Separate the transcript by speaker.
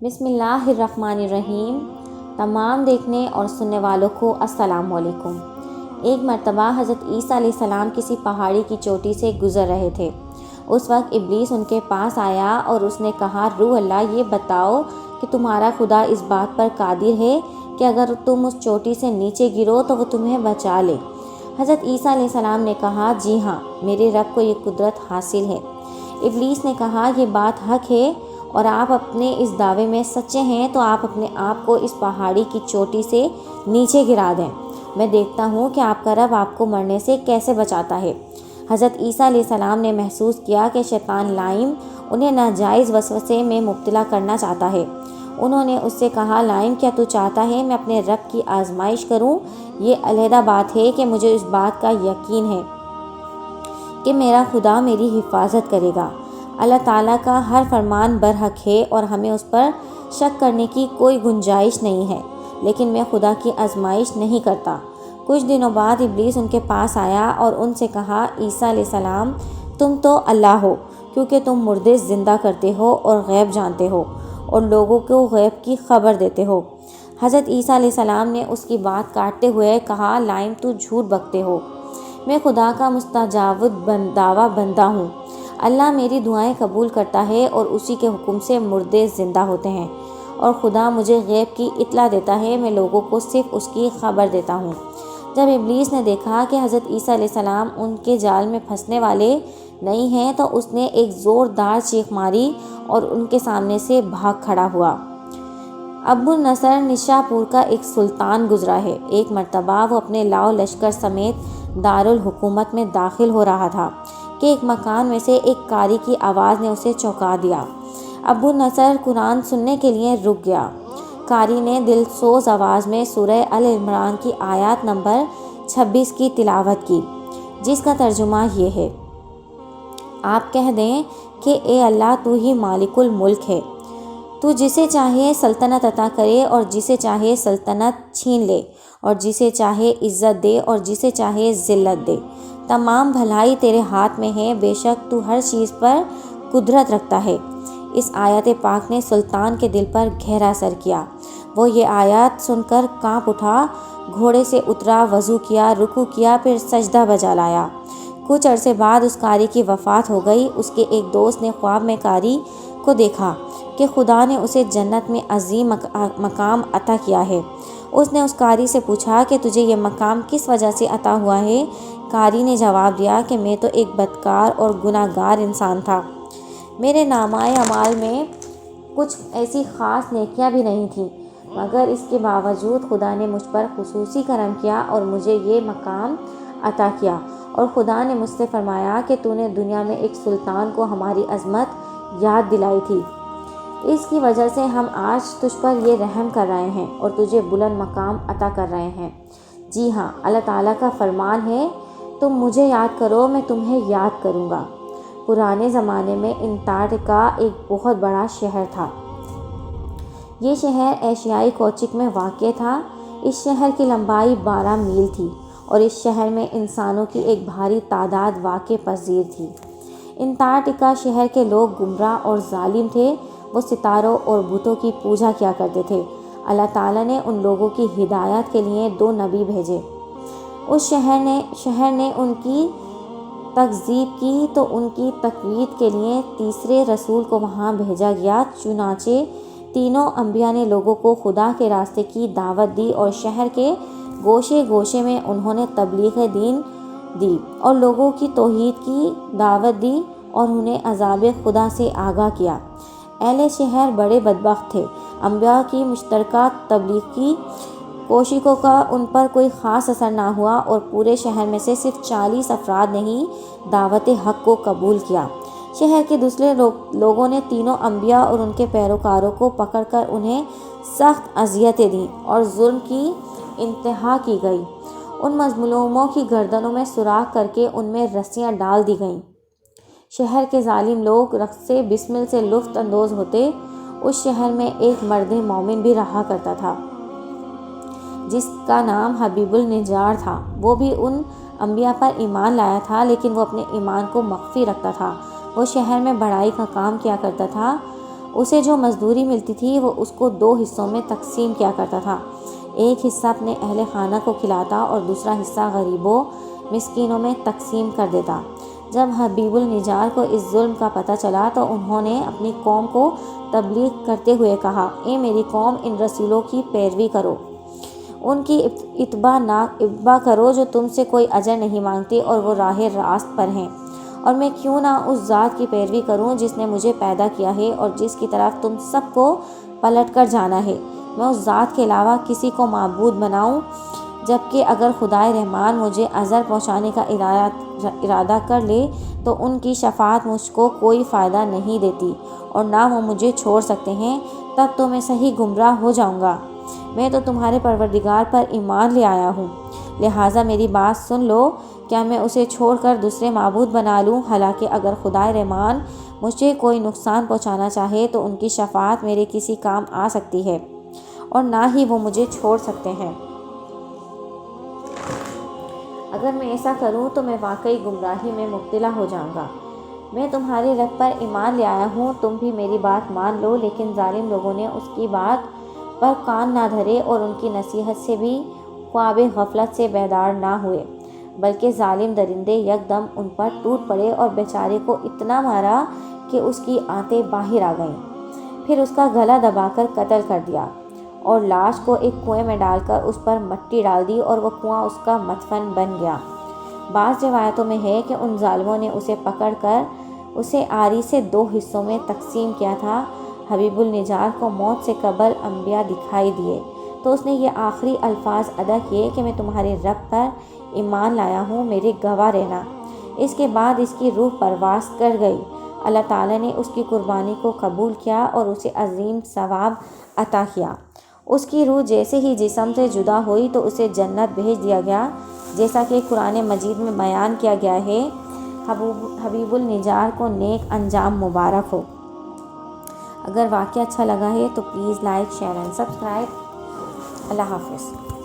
Speaker 1: بسم اللہ الرحمن الرحیم۔ تمام دیکھنے اور سننے والوں کو السلام علیکم۔ ایک مرتبہ حضرت عیسیٰ علیہ السلام کسی پہاڑی کی چوٹی سے گزر رہے تھے۔ اس وقت ابلیس ان کے پاس آیا اور اس نے کہا، روح اللہ، یہ بتاؤ کہ تمہارا خدا اس بات پر قادر ہے کہ اگر تم اس چوٹی سے نیچے گرو تو وہ تمہیں بچا لے؟ حضرت عیسیٰ علیہ السلام نے کہا، جی ہاں، میرے رب کو یہ قدرت حاصل ہے۔ ابلیس نے کہا، یہ بات حق ہے اور آپ اپنے اس دعوے میں سچے ہیں تو آپ اپنے آپ کو اس پہاڑی کی چوٹی سے نیچے گرا دیں، میں دیکھتا ہوں کہ آپ کا رب آپ کو مرنے سے کیسے بچاتا ہے۔ حضرت عیسیٰ علیہ السلام نے محسوس کیا کہ شیطان لائم انہیں ناجائز وسوسے میں مبتلا کرنا چاہتا ہے۔ انہوں نے اس سے کہا، لائم، کیا تو چاہتا ہے میں اپنے رب کی آزمائش کروں؟ یہ علیحدہ بات ہے کہ مجھے اس بات کا یقین ہے کہ میرا خدا میری حفاظت کرے گا۔ اللہ تعالیٰ کا ہر فرمان برحق ہے اور ہمیں اس پر شک کرنے کی کوئی گنجائش نہیں ہے، لیکن میں خدا کی آزمائش نہیں کرتا۔ کچھ دنوں بعد ابلیس ان کے پاس آیا اور ان سے کہا، عیسیٰ علیہ السلام، تم تو اللہ ہو کیونکہ تم مردے زندہ کرتے ہو اور غیب جانتے ہو اور لوگوں کو غیب کی خبر دیتے ہو۔ حضرت عیسیٰ علیہ السلام نے اس کی بات کاٹتے ہوئے کہا، لائم، تو جھوٹ بکتے ہو، میں خدا کا مستجاب دعویٰ بندہ ہوں۔ اللہ میری دعائیں قبول کرتا ہے اور اسی کے حکم سے مردے زندہ ہوتے ہیں، اور خدا مجھے غیب کی اطلاع دیتا ہے، میں لوگوں کو صرف اس کی خبر دیتا ہوں۔ جب ابلیس نے دیکھا کہ حضرت عیسیٰ علیہ السلام ان کے جال میں پھنسنے والے نہیں ہیں تو اس نے ایک زوردار چیخ ماری اور ان کے سامنے سے بھاگ کھڑا ہوا۔ ابو النصر نشا پور کا ایک سلطان گزرا ہے۔ ایک مرتبہ وہ اپنے لاؤ لشکر سمیت دارالحکومت میں داخل ہو رہا تھا کہ ایک مکان میں سے ایک قاری کی آواز نے اسے چونکا دیا۔ ابو النصر قرآن سننے کے لیے رک گیا۔ قاری نے دل سوز آواز میں سورہ ال عمران کی آیات نمبر 26 کی تلاوت کی، جس کا ترجمہ یہ ہے، آپ کہہ دیں کہ اے اللہ، تو ہی مالک الملک ہے، تو جسے چاہے سلطنت عطا کرے اور جسے چاہے سلطنت چھین لے، اور جسے چاہے عزت دے اور جسے چاہے ذلت دے۔ تمام بھلائی تیرے ہاتھ میں ہے، بے شک تو ہر چیز پر قدرت رکھتا ہے۔ اس آیت پاک نے سلطان کے دل پر گہرا اثر کیا۔ وہ یہ آیات سن کر کانپ اٹھا، گھوڑے سے اترا، وضو کیا، رکوع کیا، پھر سجدہ بجا لایا۔ کچھ عرصے بعد اس قاری کی وفات ہو گئی۔ اس کے ایک دوست نے خواب میں قاری کو دیکھا کہ خدا نے اسے جنت میں عظیم مقام عطا کیا ہے۔ اس نے اس قاری سے پوچھا کہ تجھے یہ مقام کس وجہ سے عطا ہوا ہے؟ قاری نے جواب دیا کہ میں تو ایک بدکار اور گناہ گار انسان تھا، میرے نامہ اعمال میں کچھ ایسی خاص نیکیاں بھی نہیں تھیں، مگر اس کے باوجود خدا نے مجھ پر خصوصی کرم کیا اور مجھے یہ مقام عطا کیا، اور خدا نے مجھ سے فرمایا کہ تو نے دنیا میں ایک سلطان کو ہماری عظمت یاد دلائی تھی، اس کی وجہ سے ہم آج تجھ پر یہ رحم کر رہے ہیں اور تجھے بلند مقام عطا کر رہے ہیں۔ جی ہاں، اللہ تعالیٰ کا فرمان ہے، تم مجھے یاد کرو، میں تمہیں یاد کروں گا۔ پرانے زمانے میں انٹارکٹیکا ایک بہت بڑا شہر تھا۔ یہ شہر ایشیائی کوچک میں واقع تھا۔ اس شہر کی لمبائی 12 میل تھی اور اس شہر میں انسانوں کی ایک بھاری تعداد واقع پذیر تھی۔ انٹارکٹیکا شہر کے لوگ گمراہ اور ظالم تھے۔ وہ ستاروں اور بتوں کی پوجا کیا کرتے تھے۔ اللہ تعالیٰ نے ان لوگوں کی ہدایت کے لیے 2 نبی بھیجے۔ اس شہر نے ان کی تکذیب کی تو ان کی تقویت کے لیے تیسرے رسول کو وہاں بھیجا گیا۔ چنانچہ تینوں انبیاء نے لوگوں کو خدا کے راستے کی دعوت دی اور شہر کے گوشے گوشے میں انہوں نے تبلیغ دین دی اور لوگوں کی توحید کی دعوت دی اور انہیں عذاب خدا سے آگاہ کیا۔ اہل شہر بڑے بدبخت تھے۔ انبیاء کی مشترکہ تبلیغ کی کوششوں کا ان پر کوئی خاص اثر نہ ہوا اور پورے شہر میں سے صرف 40 افراد نے ہی دعوت حق کو قبول کیا۔ شہر کے دوسرے لوگوں نے تینوں انبیاء اور ان کے پیروکاروں کو پکڑ کر انہیں سخت اذیتیں دیں اور ظلم کی انتہا کی گئی۔ ان مظلوموں کی گردنوں میں سوراخ کر کے ان میں رسیاں ڈال دی گئیں۔ شہر کے ظالم لوگ رقص بسمل سے لطف اندوز ہوتے۔ اس شہر میں ایک مرد مومن بھی رہا کرتا تھا جس کا نام حبیب النجار تھا۔ وہ بھی ان انبیاء پر ایمان لایا تھا، لیکن وہ اپنے ایمان کو مخفی رکھتا تھا۔ وہ شہر میں بڑائی کا کام کیا کرتا تھا۔ اسے جو مزدوری ملتی تھی وہ اس کو 2 حصوں میں تقسیم کیا کرتا تھا۔ ایک حصہ اپنے اہل خانہ کو کھلاتا اور دوسرا حصہ غریبوں مسکینوں میں تقسیم کر دیتا۔ جب حبیب النجار کو اس ظلم کا پتہ چلا تو انہوں نے اپنی قوم کو تبلیغ کرتے ہوئے کہا، اے میری قوم، ان رسولوں کی پیروی کرو، ان کی اتباع کرو جو تم سے کوئی اجر نہیں مانگتے اور وہ راہ راست پر ہیں، اور میں کیوں نہ اس ذات کی پیروی کروں جس نے مجھے پیدا کیا ہے اور جس کی طرف تم سب کو پلٹ کر جانا ہے۔ میں اس ذات کے علاوہ کسی کو معبود بناؤں، جبکہ اگر خدائے رحمان مجھے اذر پہنچانے کا ارادہ کر لے تو ان کی شفاعت مجھ کو کوئی فائدہ نہیں دیتی اور نہ وہ مجھے چھوڑ سکتے ہیں، تب تو میں صحیح گمراہ ہو جاؤں گا۔ میں تو تمہارے پروردگار پر ایمان لے آیا ہوں، لہٰذا میری بات سن لو۔ کیا میں اسے چھوڑ کر دوسرے معبود بنا لوں؟ حالانکہ اگر خدائے رحمان مجھے کوئی نقصان پہنچانا چاہے تو ان کی شفاعت میرے کسی کام آ سکتی ہے اور نہ ہی وہ مجھے چھوڑ سکتے ہیں۔ اگر میں ایسا کروں تو میں واقعی گمراہی میں مبتلا ہو جاؤں گا۔ میں تمہارے رب پر ایمان لے آیا ہوں، تم بھی میری بات مان لو۔ لیکن ظالم لوگوں نے اس کی بات پر کان نہ دھرے اور ان کی نصیحت سے بھی خواب غفلت سے بیدار نہ ہوئے، بلکہ ظالم درندے یکدم ان پر ٹوٹ پڑے اور بیچارے کو اتنا مارا کہ اس کی آنتیں باہر آ گئیں۔ پھر اس کا گلا دبا کر قتل کر دیا اور لاش کو ایک کنویں میں ڈال کر اس پر مٹی ڈال دی اور وہ کنواں اس کا مدفن بن گیا۔ بعض روایتوں میں ہے کہ ان ظالموں نے اسے پکڑ کر اسے آری سے 2 حصوں میں تقسیم کیا تھا۔ حبیب النجار کو موت سے قبل انبیاء دکھائی دیے تو اس نے یہ آخری الفاظ ادا کیے کہ میں تمہارے رب پر ایمان لایا ہوں، میرے گواہ رہنا۔ اس کے بعد اس کی روح پرواز کر گئی۔ اللہ تعالیٰ نے اس کی قربانی کو قبول کیا اور اسے عظیم ثواب عطا کیا۔ اس کی روح جیسے ہی جسم سے جدا ہوئی تو اسے جنت بھیج دیا گیا، جیسا کہ قرآن مجید میں بیان کیا گیا ہے۔ حبیب النجار کو نیک انجام مبارک ہو۔ اگر واقعہ اچھا لگا ہے تو please like, share and subscribe. اللہ حافظ۔